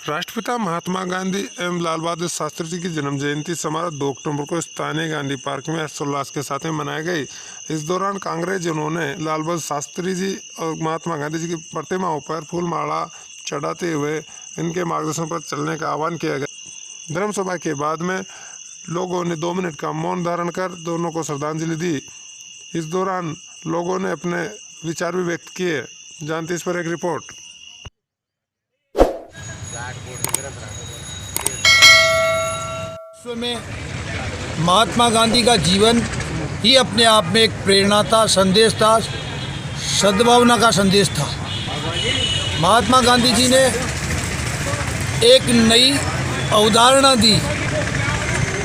राष्ट्रपिता महात्मा गांधी एवं लाल बहादुर शास्त्री जी की जन्म जयंती समारोह 2 अक्टूबर को स्थानीय गांधी पार्क में हर्षोल्लास के साथ में मनाई गई। इस दौरान कांग्रेसजनों ने लाल बहादुर शास्त्री जी और महात्मा गांधी जी की प्रतिमाओं पर फूलमाला चढ़ाते हुए इनके मार्गदर्शन पर चलने का आह्वान किया गया। धर्म सभा के बाद में लोगों ने 2 मिनट का मौन धारण कर दोनों को श्रद्धांजलि दी। इस दौरान लोगों ने अपने विचार भी व्यक्त किए। जानते इस पर एक रिपोर्ट। विश्व में महात्मा गांधी का जीवन ही अपने आप में एक प्रेरणा था, संदेश था, सद्भावना का संदेश था। महात्मा गांधी जी ने एक नई अवधारणा दी।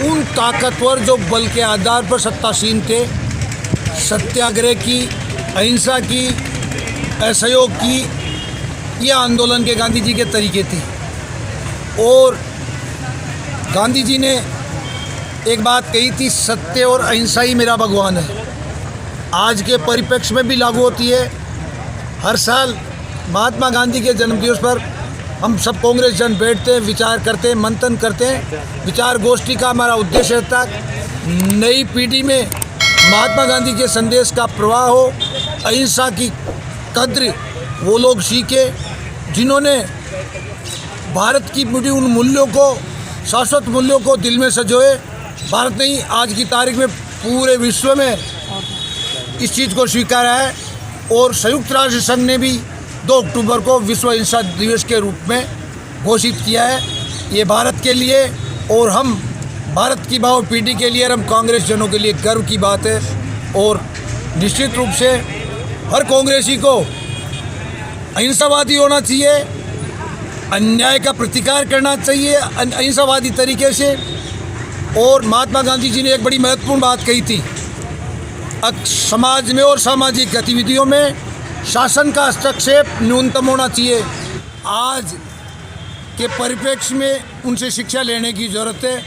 उन ताकतवर जो बल के आधार पर सत्तासीन थे, सत्याग्रह की, अहिंसा की, असहयोग की, यह आंदोलन के गांधी जी के तरीके थे। और गांधी जी ने एक बात कही थी, सत्य और अहिंसा ही मेरा भगवान है। आज के परिप्रेक्ष्य में भी लागू होती है। हर साल महात्मा गांधी के जन्मदिवस पर हम सब कांग्रेस जन बैठते हैं, विचार करते हैं, मंथन करते हैं। विचार गोष्ठी का हमारा उद्देश्य रहता है नई पीढ़ी में महात्मा गांधी के संदेश का प्रवाह हो, अहिंसा की कद्र वो लोग सीखे जिन्होंने भारत की पीढ़ी उन मूल्यों को, शाश्वत मूल्यों को दिल में सजोए। भारत नहीं, आज की तारीख में पूरे विश्व में इस चीज़ को स्वीकारा है। और संयुक्त राष्ट्र संघ ने भी 2 अक्टूबर को विश्व अहिंसा दिवस के रूप में घोषित किया है। ये भारत के लिए और हम भारत की भावी पीढ़ी के लिए और हम कांग्रेस जनों के लिए गर्व की बात है। और निश्चित रूप से हर कांग्रेसी को अहिंसावादी होना चाहिए, अन्याय का प्रतिकार करना चाहिए अहिंसावादी तरीके से। और महात्मा गांधी जी ने एक बड़ी महत्वपूर्ण बात कही थी, समाज में और सामाजिक गतिविधियों में शासन का हस्तक्षेप न्यूनतम होना चाहिए। आज के परिप्रेक्ष्य में उनसे शिक्षा लेने की ज़रूरत है।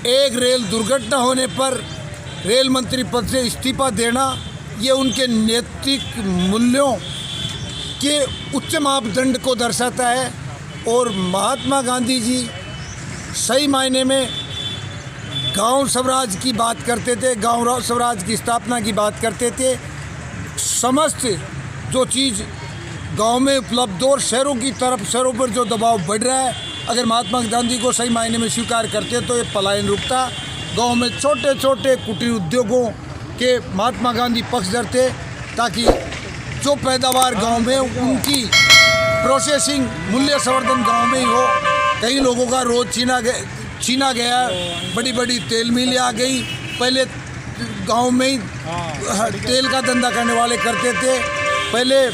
एक रेल दुर्घटना होने पर रेल मंत्री पद से इस्तीफा देना, ये उनके नैतिक मूल्यों के उच्च मापदंड को दर्शाता है। और महात्मा गांधी जी सही मायने में गांव स्वराज की बात करते थे, गांव स्वराज की स्थापना की बात करते थे। समस्त जो चीज़ गांव में उपलब्ध और शहरों की तरफ, शहरों पर जो दबाव बढ़ रहा है, अगर महात्मा गांधी को सही मायने में स्वीकार करते तो ये पलायन रुकता। गांव में छोटे छोटे कुटीर उद्योगों के महात्मा गांधी पक्षधर थे, ताकि जो पैदावार गांव में उनकी प्रोसेसिंग, मूल्य संवर्धन गांव में ही हो। कई लोगों का रोज छीना गया। बड़ी बड़ी तेल मिलें आ गई। पहले गांव में ही तेल का धंधा करने वाले करते थे। पहले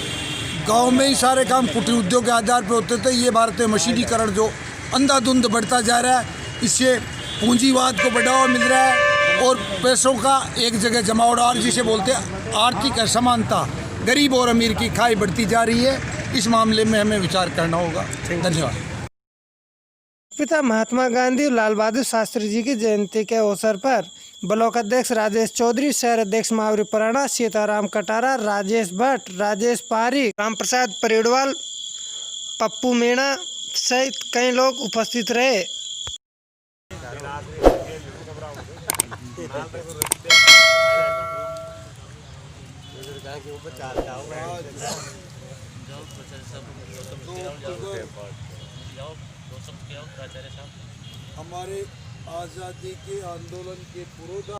गांव में ही सारे काम कुटीर उद्योग के आधार पर होते थे। ये भारतीय मशीनीकरण जो अंधाधुंध बढ़ता जा रहा है, इससे पूंजीवाद को बढ़ावा मिल रहा है और पैसों का एक जगह जमावड़ा, और जिसे बोलते हैं आर्थिक असमानता, गरीब और अमीर की खाई बढ़ती जा रही है। इस मामले में हमें विचार करना होगा। धन्यवाद। पिता महात्मा गांधी और लाल बहादुर शास्त्री जी की जयंती के अवसर पर ब्लॉक अध्यक्ष राजेश चौधरी, शहर अध्यक्ष महावीर पराणा, सीताराम कटारा, राजेश भट्ट, राजेश पारी, राम प्रसाद परेडवाल, पप्पू मीणा सहित कई लोग उपस्थित रहे। हमारे आज़ादी के आंदोलन के पुरोधा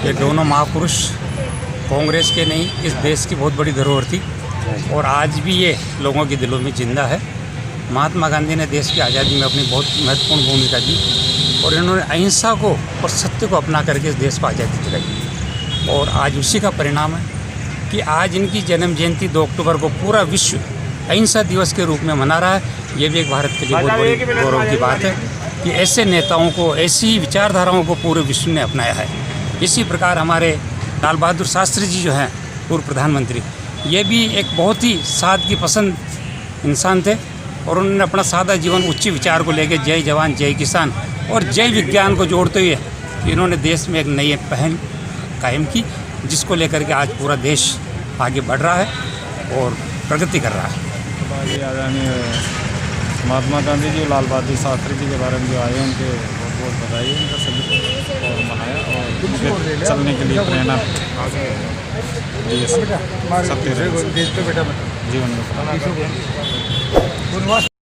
ये दोनों महापुरुष कांग्रेस के नहीं, इस देश की बहुत बड़ी धरोहर थी और आज भी ये लोगों के दिलों में जिंदा है। महात्मा गांधी ने देश की आज़ादी में अपनी बहुत महत्वपूर्ण भूमिका दी और इन्होंने अहिंसा को और सत्य को अपना करके इस देश को आज़ादी दिलाई। और आज उसी का परिणाम है कि आज इनकी जन्म जयंती 2 अक्टूबर को पूरा विश्व अहिंसा दिवस के रूप में मना रहा है। ये भी एक भारत के लिए बहुत बड़ी गौरव की बात है कि ऐसे नेताओं को, ऐसी विचारधाराओं को पूरे विश्व ने अपनाया है। इसी प्रकार हमारे लाल बहादुर शास्त्री जी जो हैं, पूर्व प्रधानमंत्री, ये भी एक बहुत ही सादगी पसंद इंसान थे और उन्होंने अपना सादा जीवन उच्च विचार को लेकर जय जवान जय किसान और जय विज्ञान को जोड़ते हुए इन्होंने देश में एक नई पहल कायम की जिसको लेकर के आज पूरा देश आगे बढ़ रहा है और प्रगति कर रहा है। ये आदरणीय महात्मा गांधी जी, लाल बहादुर शास्त्री जी के बारे में जो आए उनके बहुत बहुत बधाई उनका सभी और मनाया और उनके चलने के लिए प्रेरणा दी। सत्य जीवन में